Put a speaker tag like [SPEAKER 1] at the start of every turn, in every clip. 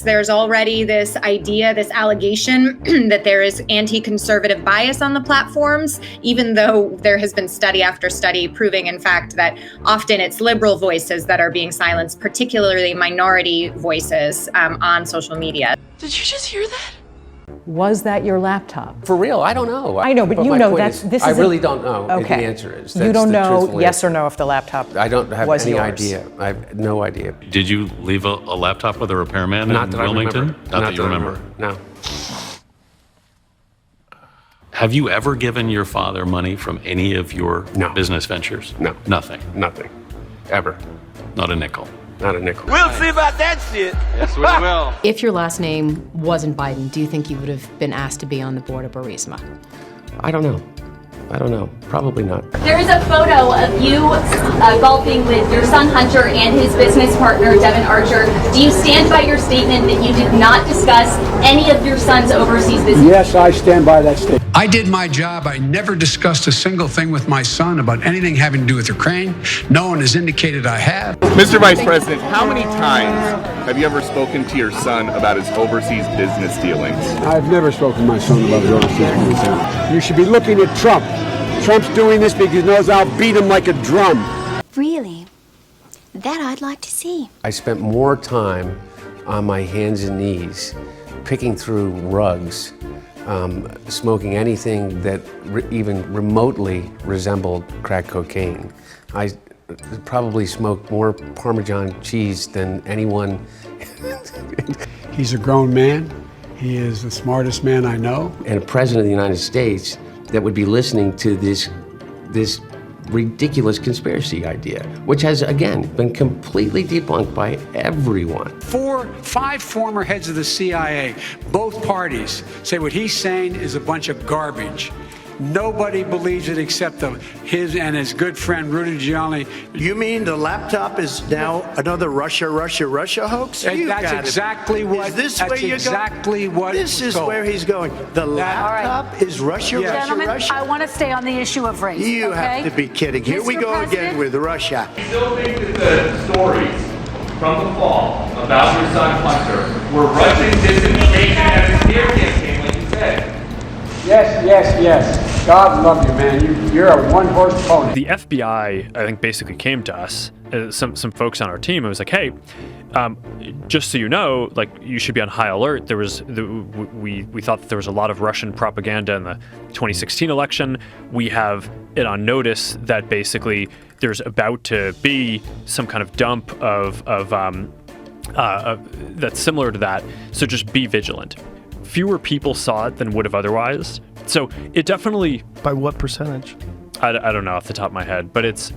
[SPEAKER 1] There's already this idea, this allegation that there is anti-conservative bias on the platforms, even though there has been study after study proving, in fact, that often it's liberal voices that are being silenced, particularly minority voices on social media.
[SPEAKER 2] Did you just hear that?
[SPEAKER 3] Was that your laptop?
[SPEAKER 4] For real, I don't know.
[SPEAKER 3] I know, but you know
[SPEAKER 4] I really don't know.
[SPEAKER 3] Okay.
[SPEAKER 4] The answer is.
[SPEAKER 3] You don't know, yes
[SPEAKER 4] answer.
[SPEAKER 3] or no, if the laptop
[SPEAKER 4] I don't have
[SPEAKER 3] was
[SPEAKER 4] any
[SPEAKER 3] yours.
[SPEAKER 4] idea. I have no idea.
[SPEAKER 5] Did you leave a laptop with a repairman
[SPEAKER 4] Not
[SPEAKER 5] in
[SPEAKER 4] that I
[SPEAKER 5] Wilmington?
[SPEAKER 4] remember.
[SPEAKER 5] Not that you remember.
[SPEAKER 4] No.
[SPEAKER 5] Have you ever given your father money from any of your
[SPEAKER 4] No.
[SPEAKER 5] business ventures?
[SPEAKER 4] No.
[SPEAKER 5] Nothing.
[SPEAKER 4] Nothing. Ever.
[SPEAKER 5] Not a nickel.
[SPEAKER 4] Not a nickel.
[SPEAKER 2] We'll see about that shit.
[SPEAKER 6] Yes, we will.
[SPEAKER 7] If your last name wasn't Biden, do you think you would have been asked to be on the board of Burisma?
[SPEAKER 4] I don't know. Probably not.
[SPEAKER 8] There is a photo of you golfing with your son Hunter and his business partner Devin Archer. Do you stand by your statement that you did not discuss any of your son's overseas business?
[SPEAKER 9] Yes, I stand by that statement.
[SPEAKER 10] I did my job. I never discussed a single thing with my son about anything having to do with Ukraine. No one has indicated I have.
[SPEAKER 6] Mr. Vice President, how many times have you ever spoken to your son about his overseas business dealings?
[SPEAKER 9] I've never spoken to my son about his overseas business. You should be looking at Trump. Trump's doing this because he knows I'll beat him like a drum.
[SPEAKER 11] Really? That I'd like to see.
[SPEAKER 4] I spent more time on my hands and knees, picking through rugs, smoking anything that even remotely resembled crack cocaine. I probably smoked more Parmesan cheese than anyone.
[SPEAKER 9] He's a grown man. He is the smartest man I know.
[SPEAKER 4] And a president of the United States that would be listening to this ridiculous conspiracy idea, which has, again, been completely debunked by everyone.
[SPEAKER 10] 5 former heads of the CIA, both parties, say what he's saying is a bunch of garbage. Nobody believes it except his and his good friend Rudy Giuliani.
[SPEAKER 12] You mean the laptop is now another Russia hoax?
[SPEAKER 10] That's exactly what.
[SPEAKER 12] Is this where you're
[SPEAKER 10] exactly
[SPEAKER 12] going?
[SPEAKER 10] what?
[SPEAKER 12] This is where he's going. The laptop is Russia.
[SPEAKER 13] Gentlemen,
[SPEAKER 12] Russia.
[SPEAKER 13] I want to stay on the issue of race.
[SPEAKER 12] You
[SPEAKER 13] okay?
[SPEAKER 12] have to be kidding. Here we go again with Russia.
[SPEAKER 14] You still think that the stories from the fall about your son Hunter were Russian disinformation and a smear campaign, like you said?
[SPEAKER 9] Yes. God love you, man. You're a one-horse pony.
[SPEAKER 15] The FBI, I think, basically came to us, some folks on our team. It was like, hey, just so you know, like, you should be on high alert. We thought that there was a lot of Russian propaganda in the 2016 election. We have it on notice that basically there's about to be some kind of dump of that's similar to that. So just be vigilant. Fewer people saw it than would have otherwise. So it definitely.
[SPEAKER 16] By what percentage?
[SPEAKER 15] I don't know off the top of my head, but it's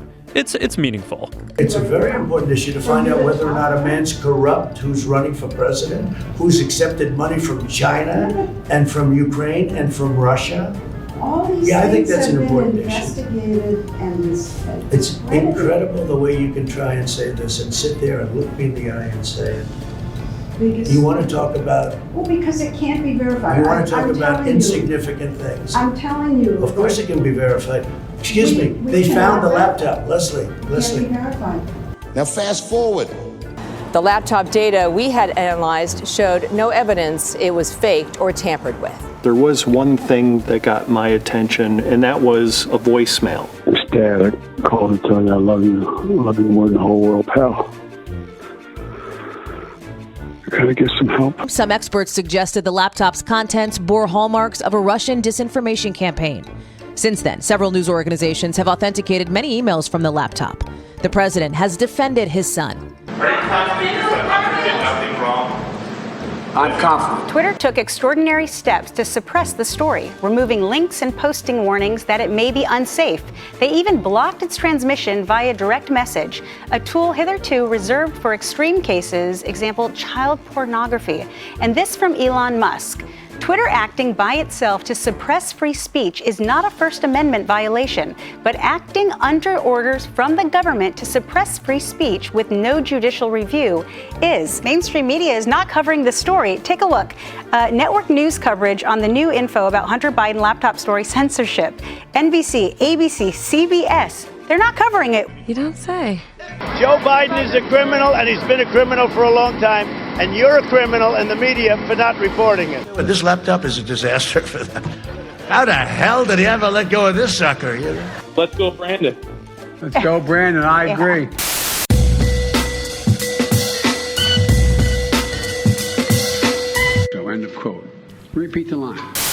[SPEAKER 15] meaningful.
[SPEAKER 12] It's a very important issue to find out whether or not a man's corrupt who's running for president, who's accepted money from China and from Ukraine and from Russia.
[SPEAKER 17] All these
[SPEAKER 12] I think
[SPEAKER 17] things
[SPEAKER 12] that's
[SPEAKER 17] have
[SPEAKER 12] an important
[SPEAKER 17] been
[SPEAKER 12] issue.
[SPEAKER 17] investigated, and
[SPEAKER 12] It's incredible the way you can try and say this and sit there and look me in the eye and say it. You want to talk about...
[SPEAKER 17] Well, because it can't be verified.
[SPEAKER 12] You want to talk about insignificant things.
[SPEAKER 17] I'm telling you.
[SPEAKER 12] Of course it can be verified. Excuse me, they found the laptop. Leslie.
[SPEAKER 17] Can't be verified.
[SPEAKER 18] Now fast forward.
[SPEAKER 3] The laptop data we had analyzed showed no evidence it was faked or tampered with.
[SPEAKER 16] There was one thing that got my attention, and that was a voicemail.
[SPEAKER 9] It's Dad. I called to tell you I love you. I love you more than the whole world, pal. Gotta get some help.
[SPEAKER 19] Some experts suggested the laptop's contents bore hallmarks of a Russian disinformation campaign. Since then, several news organizations have authenticated many emails from the laptop. The president has defended his son.
[SPEAKER 14] Are you confident your son did nothing wrong?
[SPEAKER 9] I'm confident.
[SPEAKER 13] Twitter took extraordinary steps to suppress the story, removing links and posting warnings that it may be unsafe. They even blocked its transmission via direct message, a tool hitherto reserved for extreme cases, example, child pornography. And this from Elon Musk. Twitter acting by itself to suppress free speech is not a First Amendment violation, but acting under orders from the government to suppress free speech with no judicial review is. Mainstream media is not covering the story. Take a look. Network news coverage on the new info about Hunter Biden laptop story censorship. NBC, ABC, CBS, they're not covering it.
[SPEAKER 7] You don't say.
[SPEAKER 12] Joe Biden is a criminal, and he's been a criminal for a long time.
[SPEAKER 20] and you're a criminal and the media for not reporting it.
[SPEAKER 12] This laptop is a disaster for them. How the hell did he ever let go of this sucker?
[SPEAKER 14] Let's go, Brandon.
[SPEAKER 10] Let's go, Brandon. I agree. So, end of quote. Repeat the line.